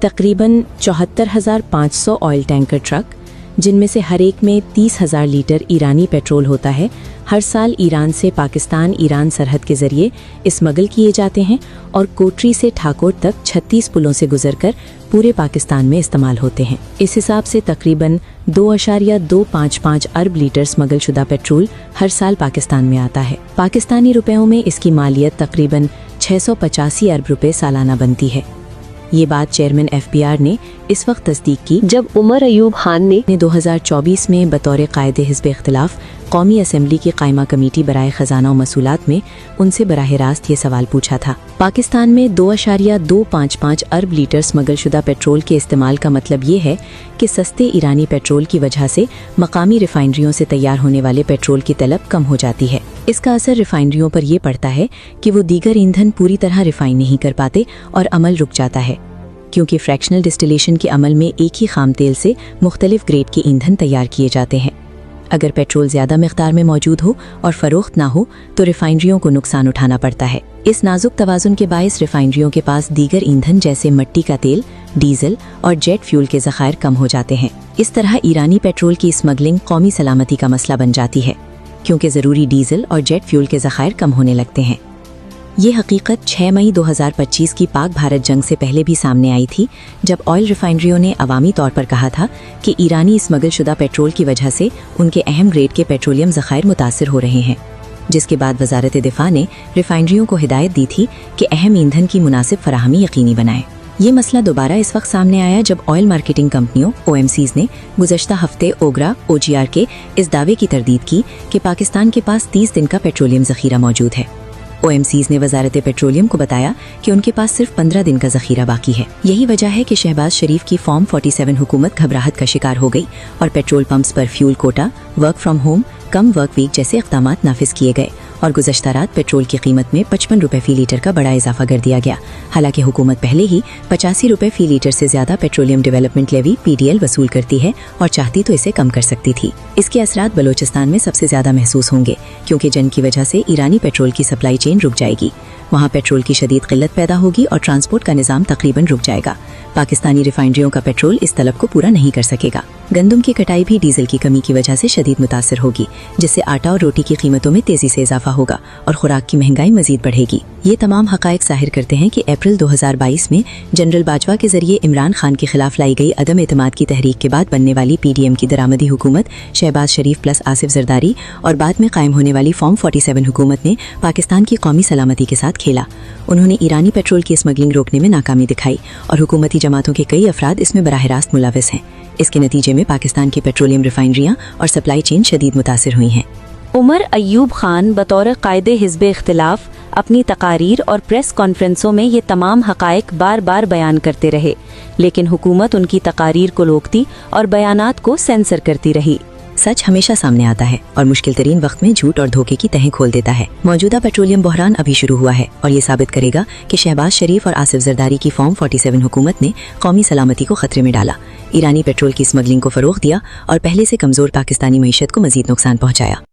तकरीबन 74,500 oil tanker truck, जिनमें से हर एक में 30,000 लीटर ईरानी पेट्रोल होता है, हर साल ईरान से पाकिस्तान ईरान सरहद के ज़रिए स्मगल किए जाते हैं और कोटरी से ठाकोर तक 36 पुलों से गुजरकर पूरे पाकिस्तान में इस्तेमाल होते हैं। इस हिसाब से तकरीबन 2.255 अरब लीटर स्मगल शुदा पेट्रोल हर साल पाकिस्तान में आता है। पाकिस्तानी रुपयों में इसकी मालियत तकरीबन 685 अरब रुपए सालाना बनती है। ये बात चेयरमैन FBR ने इस वक्त तस्दीक की जब उमर अयूब खान ने 2024 में बतौर कायदे हिज़्ब इख्तिलाफ कौमी असम्बली की कायमा कमेटी बराए ख़जाना और मसूलात में उनसे बराह रास्त ये सवाल पूछा था। पाकिस्तान में 2.255 अरब लीटर स्मगल शुदा पेट्रोल के इस्तेमाल का मतलब ये है कि सस्ते ईरानी पेट्रोल की वजह से मकामी रिफाइनरियों से तैयार होने वाले पेट्रोल की तलब कम हो जाती है। इसका असर रिफाइनरियों पर यह पड़ता है कि वो दीगर ईंधन पूरी तरह रिफाइन नहीं कर पाते और अमल रुक जाता है, क्योंकि फ्रैक्शनल डिस्टिलेशन के अमल में एक ही खाम तेल से मुख्तलिफ ग्रेड के ईंधन तैयार किए जाते हैं। अगर पेट्रोल ज़्यादा मिक़दार में मौजूद हो और फ़रोख्त ना हो तो रिफाइनरियों को नुकसान उठाना पड़ता है। इस नाजुक तवाज़ुन के बायस रिफाइनरियों के पास दीगर ईंधन जैसे मिट्टी का तेल, डीजल और जेट फ्यूल के ज़खायर कम हो जाते हैं। इस तरह ईरानी पेट्रोल की स्मगलिंग कौमी सलामती का मसला बन जाती है, क्योंकि ज़रूरी डीजल और जेट फ्यूल के ज़खायर कम होने लगते हैं। ये हकीकत 6 मई 2025 की पाक भारत जंग से पहले भी सामने आई थी, जब ऑयल रिफाइनरियों ने अवामी तौर पर कहा था कि ईरानी स्मगल शुदा पेट्रोल की वजह से उनके अहम ग्रेड के पेट्रोलियम ज़खायर मुतासिर हो रहे हैं, जिसके बाद वजारत दिफा ने रिफाइनरियों को हिदायत दी थी कि अहम ईंधन की मुनासिब फराहमी यकीनी बनाएं। ये मसला दोबारा इस वक्त सामने आया जब ऑयल मार्केटिंग कंपनियों OMCs ने गुज़श्ता हफ्ते ओगरा OGR के इस दावे की तरदीद की कि पाकिस्तान के पास 30 दिन का पेट्रोलियम ज़खीरा मौजूद है। OMCs ने वजारत पेट्रोलियम को बताया कि उनके पास सिर्फ 15 दिन का ज़खीरा बाकी है। यही वजह है कि शहबाज शरीफ की फॉर्म 47 हुकूमत घबराहट का शिकार हो गई और पेट्रोल पंप्स पर fuel quota, work from home, कम वर्क वीक जैसे इक़दामात नाफिज किए गए और गुज़श्ता रात पेट्रोल की कीमत में 55 रुपए फी लीटर का बड़ा इजाफा कर दिया गया। हालांकि हुकूमत पहले ही 85 रुपए फी लीटर से ज्यादा पेट्रोलियम डेवलपमेंट लेवी PDL वसूल करती है और चाहती तो इसे कम कर सकती थी। इसके असरात बलोचिस्तान में सबसे ज्यादा महसूस होंगे, क्योंकि जंग की वजह से ईरानी पेट्रोल की सप्लाई चेन रुक जाएगी। वहाँ पेट्रोल की शदीद किल्लत पैदा होगी और ट्रांसपोर्ट का निज़ाम तकरीबन रुक जाएगा। पाकिस्तानी रिफाइनरियों का पेट्रोल इस तलब को पूरा नहीं कर सकेगा। गंदम की कटाई भी डीजल की कमी की वजह से शदीद मुतासिर होगी, जिससे आटा और रोटी की कीमतों में तेजी से इजाफा होगा और खुराक की महंगाई मजीद बढ़ेगी। ये तमाम हकायक जाहिर करते हैं कि अप्रैल 2022 में जनरल बाजवा के जरिए इमरान खान के खिलाफ लाई गई अदम एतमाद की तहरीक के बाद बनने वाली PDM की दरामदी हुकूमत शहबाज शरीफ प्लस आसिफ जरदारी और बाद में कायम होने वाली फॉर्म 47 हुकूमत ने पाकिस्तान की कौमी सलामती के साथ खेला। उन्होंने ईरानी पेट्रोल की स्मगलिंग रोकने में नाकामी दिखाई और हुकूमती जमातों के कई अफराद इसमें बराह रास्त मुलविस हैं। इसके नतीजे में पाकिस्तान की पेट्रोलियम रिफाइनरियां और सप्लाई चेन शदीद मुतासिर हुई हैं। उमर अयूब खान बतौर कायदे हिज़्ब इख्तिलाफ अपनी तकारीर और प्रेस कॉन्फ्रेंसों में ये तमाम हकायक बार बार बयान करते रहे, लेकिन हुकूमत उनकी तकारीर को रोकती और बयानात को सेंसर करती रही। सच हमेशा सामने आता है और मुश्किल तरीन वक्त में झूठ और धोखे की तहें खोल देता है। मौजूदा पेट्रोलियम बहरान अभी शुरू हुआ है और ये साबित करेगा कि शहबाज शरीफ और आसिफ जरदारी की फॉर्म 47 हुकूमत ने कौमी सलामती को खतरे में डाला, ईरानी पेट्रोल की स्मगलिंग को फरोग दिया और पहले से कमजोर पाकिस्तानी मईशत को मजीद नुकसान पहुंचाया।